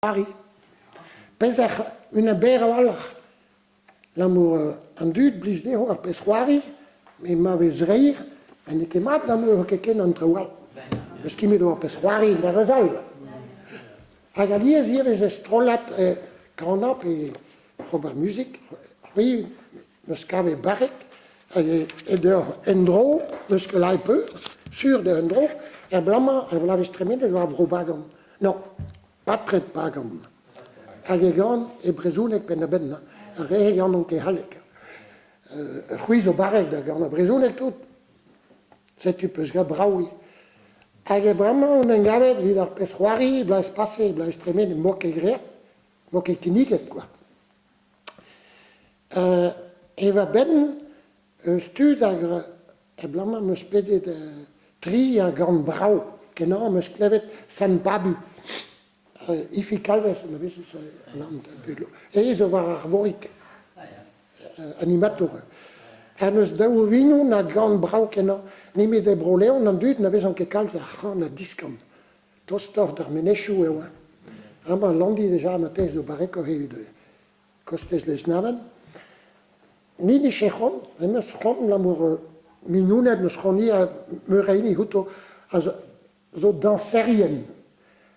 Paris. Pesach una bera walach. L'amour en dud blis de ho pessoari, mais ma vezreir, en ete mat l'amour keken entre wal. Parce qu'il me doit pessoari in der resalve. Hag alies hier is estrolat kanap et probar music. Oui, meus kave barek, et de endro, meus que lai peu, sur de endro, blama, blavis tremende, va vrobagam. Non, pas très pagam. Hagegan e brezunek ben benna, rehegan onke halek. Ruizo barek da gana brezunek tout. C'est tu peux ga braui. Hage brama on engavet vidar pesroari, blais passé, blais tremende moke gre, moke kiniket quoi. Eva ben studagre e blama me spede de tri a gan brau, kena me sklevet san babu. Ifi Calves, ma vez is land budlo. Zo war arvoik animator. En us dau vino na gan brau kena nimi de broleon an dud na vez an ke kalz a na diskan. Tostor der meneshu ewa. Ama landi deja na tez do bareko heu de costes les naven. Ni di chechon, emes chon l'amour minounet nos choni a me reini huto zo danserien.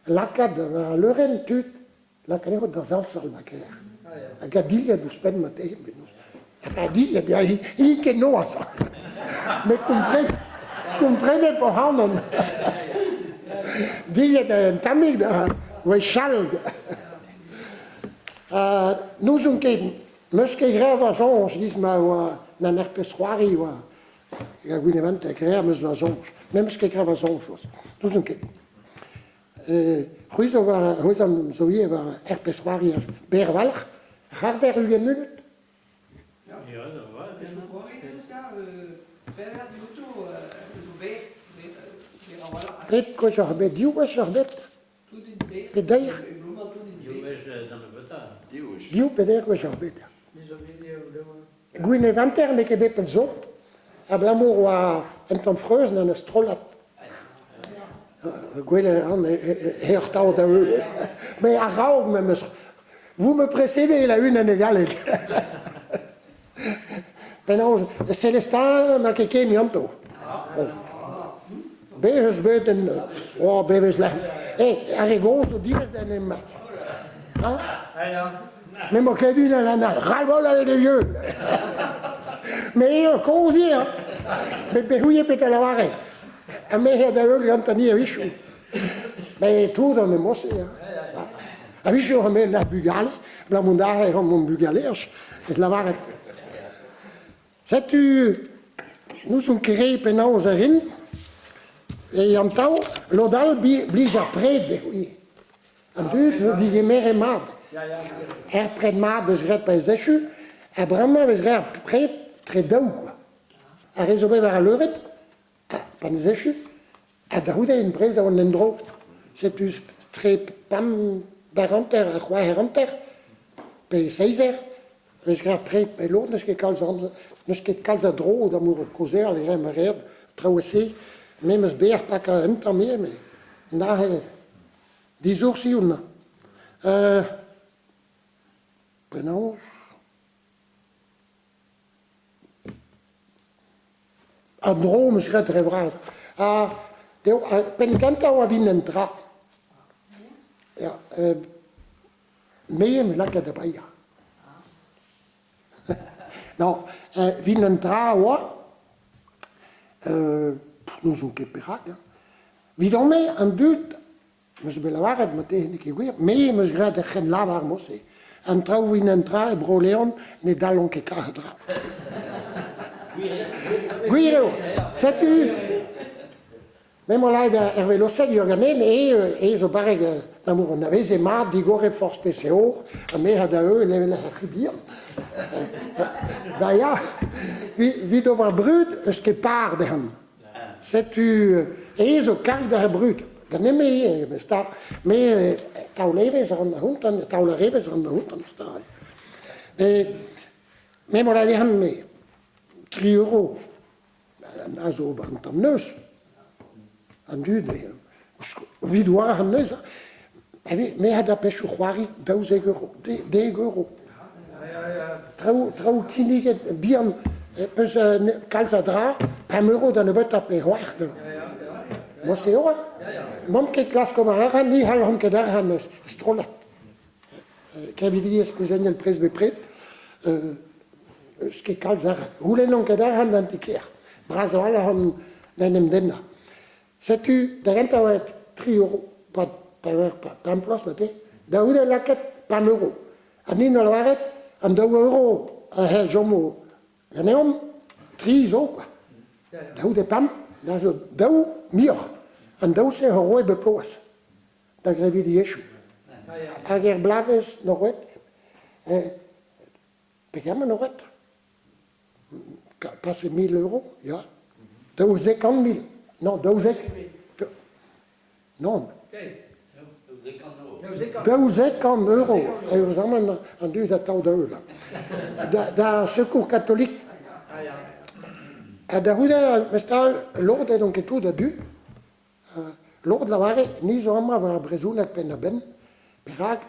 Lakad var leuren tut, lakanero dans un sol maker. A gadilha dos pen matei benus. A fadilha de aí, que nossa. Me comprende por handen. Dilha de tamig da, we shall. Nous un ken, meske grava jonge, dis ma wa na nerpesroari wa. Ja gwinevant grava mes la jonge. Meske grava jonge. Nous un ken. Huizo war huizam zoie war herpeswarias berwalch. Gaat der u een minuut? Ja, dat was het. Je moet verder die auto Het ko jarbet, diu was jarbet. Peder. Diu peder was jarbet. Gwine vanter ne ke bepel zo. Ablamour wa entom freus na ne strolat. Mais à Raoult, vous me précédez la une année galère. Célestin m'a kéké nianto. Beves beten, oh beves la. Eh, arrigons au dire d'un emma. Hein? Mais moi qui dis la ralbol avec les vieux. Mais comment dire? Mais béhouillé peut la varée. A me da eu gantania vishu. Mais tout dans le mosse. A vishu a me na bugale, la mundahe rom mon bugalers, et la varet. Sais-tu, nous sommes créés pendant aux arines, et en temps, l'odal blige après de oui. En but, die mer et mad. Près de mad, je red pas zéchu, a brama, je red près très dou. A résobé vers l'euret. Panzechu, a daouda une presse d'un endroit. C'est plus très pam baranter, a quoi heranter, pe seizer, parce qu'après, pe l'autre, ne sket calza dro, d'amour causer, les remerèdes, traversé, même ce béar pas qu'à un temps mieux, mais, na, 10 jours si ou non. Penance. A droom is red revraas. Pen kanta wa vinentra. Ja, meem laka de baya. Non, vinentra wa, nous sommes keperak. Vidome an dut, mes belawaret ma technique weer, meem is red geen lavar mosse. En trouw vinentra e broleon ne dalon ke kahadra. Guiro, sais-tu? Mais moi là, Hervé Lossel, il y a gagné, et zo barreg, l'amour, on avait des maths, des gore force spéciaux, mais à eux, les ribia. D'ailleurs, wie dover brut, ce qui part de hem. Sais-tu, et zo kar de brut. Dan neem je, mais taulevers aan de hond, taulevers aan de hond, dan staat. Mais moi là, die hem mee. 3 €. En zo brandt am neus. En du, wie doit am neus. Me had a pecho choari 12 euro, 10 euro. Trouw kinige bian peus kalza dra, 5 euro dan de bot pe hoarde. Mo se ora. Mom ke klas kom ara ni hal hom ke dar han strolat. Kevidi es kuzen el pres bepret. Ske kalza hulen non ke dar han antiker. Brazo ala hom nenem denna. Sais-tu, de renta ouais 3 euros, pas en place, là, da où la quête, pas euro. Ani no la en 2 euros, un jomo, un homme, 3 euros, quoi. Da où des pam, da où, mieux, en 2 euros et bepoas. Da grevi di eschu. Ager blaves, no ret, pegam no ret. Passe 1000 euros, ja. Da où 50 000. Non, 12. Non. 12 euro. Et vous avez un dû d'attendre là. Dans secours catholique. Et d'ailleurs, l'ordre donc tout de dû. L'ordre la vare, ni zoma va Brésil avec penaben. Perag,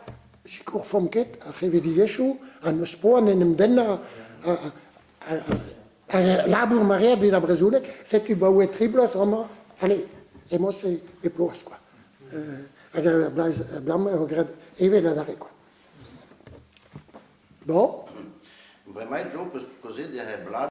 secours fomket, a revedi Yeshu, an spoan en denna. Labur Maria bi la Brésil, c'est tu baoué triple, vraiment. Allez, et moi c'est les plots quoi. Blam regrette et la d'arrêt quoi. Bon. Bij mij job is così di blad